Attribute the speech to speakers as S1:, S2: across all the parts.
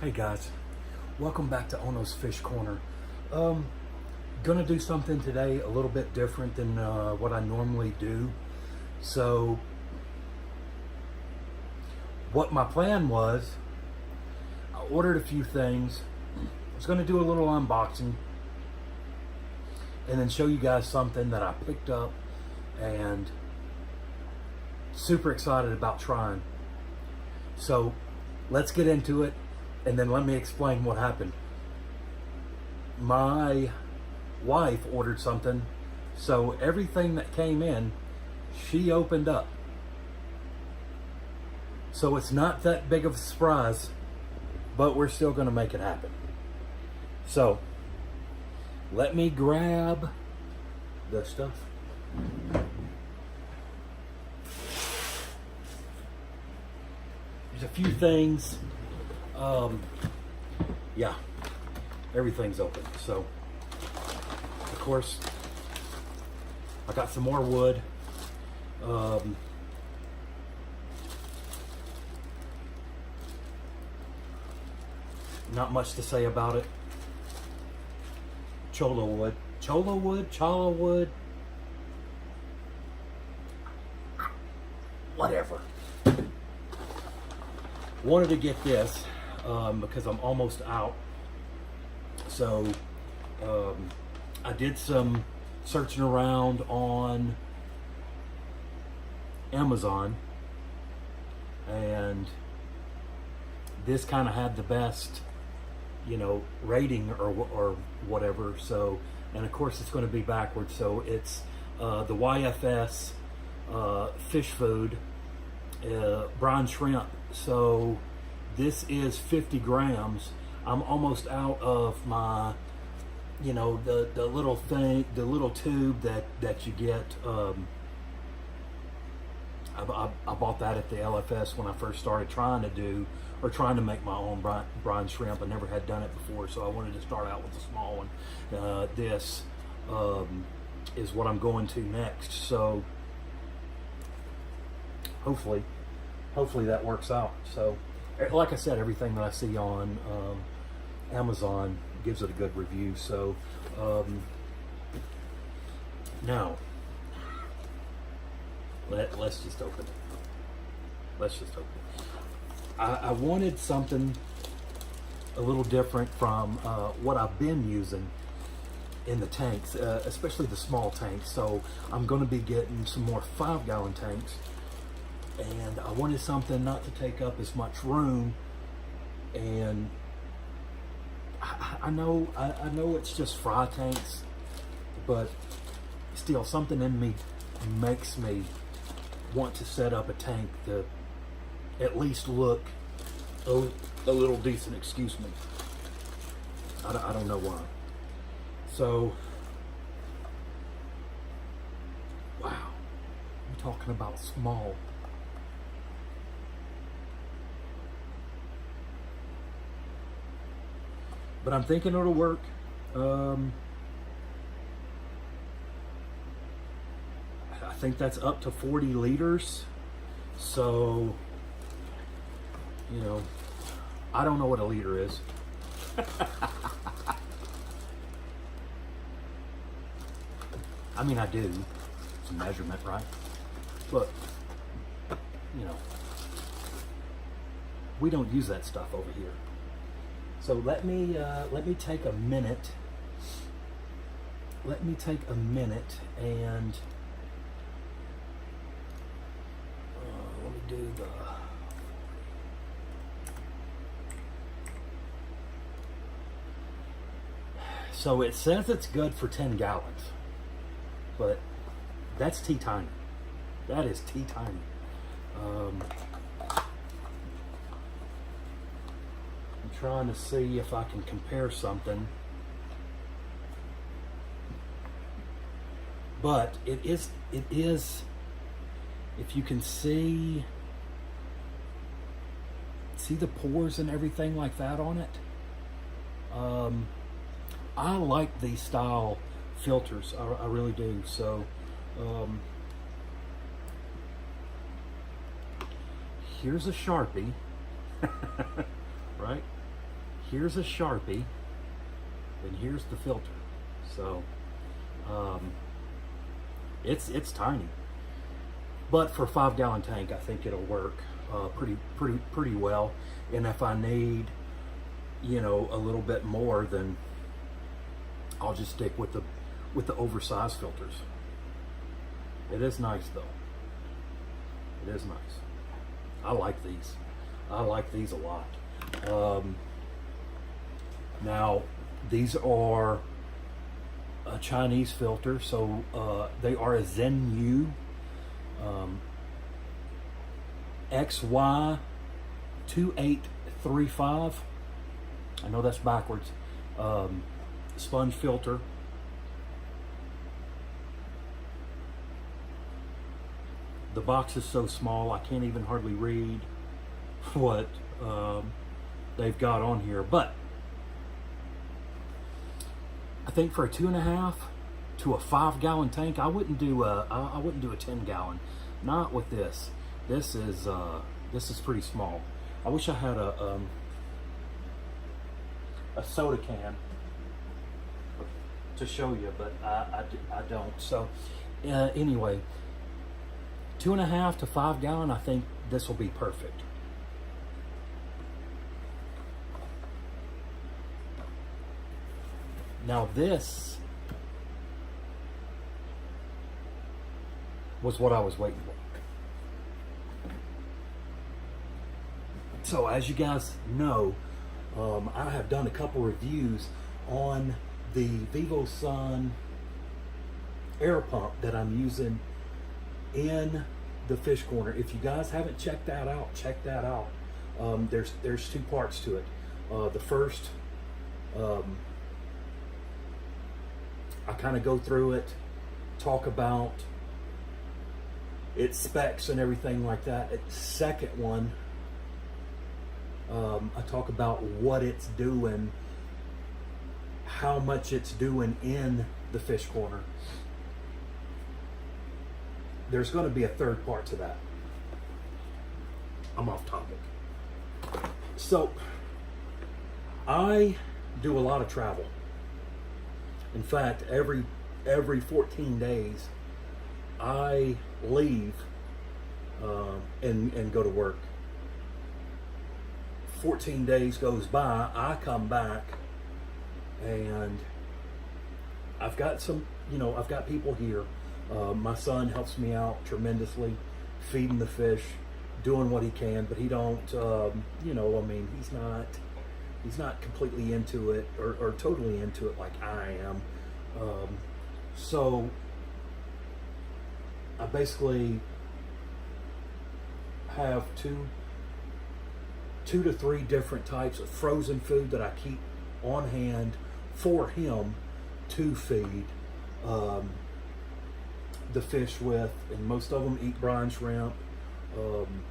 S1: Hey guys, welcome back to Ono's Fish Corner. Gonna do something today a little bit different than what I normally do. So, what my plan was, I ordered a few things. I was gonna do a little unboxing and then show you guys something that I picked up and super excited about trying. So, let's get into it. And then let me explain what happened. My wife ordered something, so everything that came in, she opened up. So it's not that big of a surprise, but we're still gonna make it happen. So, let me grab the stuff. There's a few things. Yeah, everything's open. So, of course, I got some more wood. Not much to say about it. Cholo wood, chala wood, whatever. Wanted to get this. Because I'm almost out. So I did some searching around on Amazon, and this kind of had the best, rating or whatever. So, and of course it's going to be backwards. So it's the YFS fish food, brine shrimp. So this is 50 grams. I'm almost out of my, the little thing, the little tube that you get. I bought that at the LFS when I first started trying to make my own brine shrimp. I never had done it before, so I wanted to start out with a small one. This is what I'm going to next. So hopefully that works out. So, like I said, everything that I see on Amazon gives it a good review. So now let's just open it. I wanted something a little different from what I've been using in the tanks, especially the small tanks. So I'm going to be getting some more 5-gallon tanks. And I wanted something not to take up as much room, and I know it's just fry tanks, but still something in me makes me want to set up a tank to at least look a little decent. Excuse me. I don't know why. So, wow, I'm talking about small. But I'm thinking it'll work. I think that's up to 40 liters. So, I don't know what a liter is. I mean, I do. It's a measurement, right? But, we don't use that stuff over here. So let me take a minute. Let me take a minute and let me do the. So it says it's good for 10 gallons, but that's tea tiny. That is tea tiny. Trying to see if I can compare something, but it is if you can see the pores and everything like that on it. I like these style filters. I really do. So here's a Sharpie, right? here's a Sharpie, and here's the filter. So it's tiny, but for a 5-gallon tank, I think it'll work pretty well. And if I need, you know, a little bit more, then I'll just stick with the oversized filters. It is nice though. It is nice. I like these. I like these a lot. Now, these are a Chinese filter, so they are a Zenu XY2835. I know that's backwards. Sponge filter. The box is so small I can't even hardly read what they've got on here, but I think for a 2.5 to a 5-gallon tank, I wouldn't do a 10-gallon. Not with this. This is pretty small. I wish I had a soda can to show you, but I don't. So anyway, 2.5 to 5-gallon, I think this will be perfect. Now this was what I was waiting for. So as you guys know, I have done a couple reviews on the Vivosun air pump that I'm using in the fish corner. If you guys haven't checked that out, check that out. There's 2 parts to it. The first, I kind of go through it, talk about its specs and everything like that. The second one, I talk about what it's doing, how much it's doing in the fish corner. There's going to be a third part to that. I'm off topic. So, I do a lot of travel. In fact, every 14 days, I leave and go to work. 14 days goes by, I come back, and I've got some, I've got people here. My son helps me out tremendously, feeding the fish, doing what he can, but he don't, he's not completely into it or totally into it like I am. So I basically have two to three different types of frozen food that I keep on hand for him to feed the fish with, and most of them eat brine shrimp and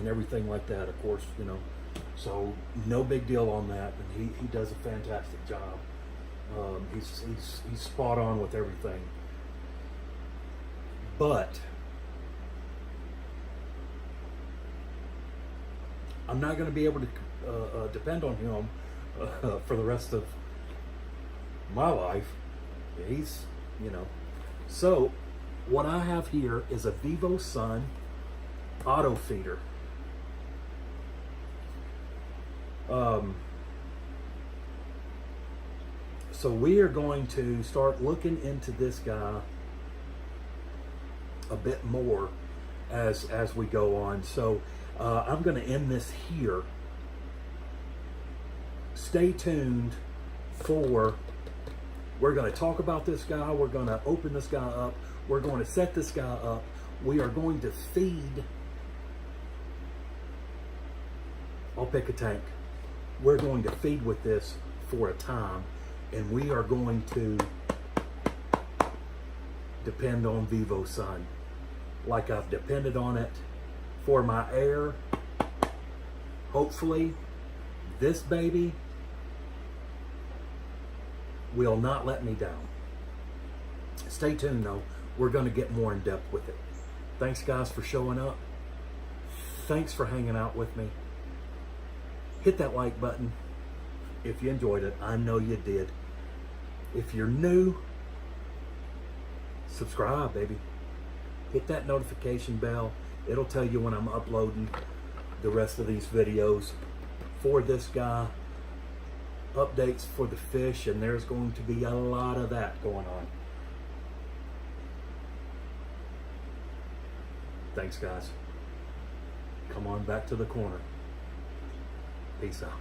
S1: everything like that, of course, so no big deal on that, and he does a fantastic job. He's spot on with everything, but I'm not going to be able to depend on him for the rest of my life. He's, So what I have here is a Vivosun Auto Feeder. So we are going to start looking into this guy a bit more as we go on. So I'm going to end this here. Stay tuned for, we're going to talk about this guy. We're going to open this guy up. We're going to set this guy up. We are going to feed. I'll pick a tank. We're going to feed with this for a time, and we are going to depend on Vivosun like I've depended on it for my air. Hopefully this baby will not let me down. Stay tuned though. We're going to get more in depth with it. Thanks guys for showing up. Thanks for hanging out with me. hit that like button if you enjoyed it. I know you did. If you're new, subscribe, baby. Hit that notification bell. It'll tell you when I'm uploading the rest of these videos for this guy. Updates for the fish, and there's going to be a lot of that going on. Thanks, guys. Come on back to the corner. Peace out.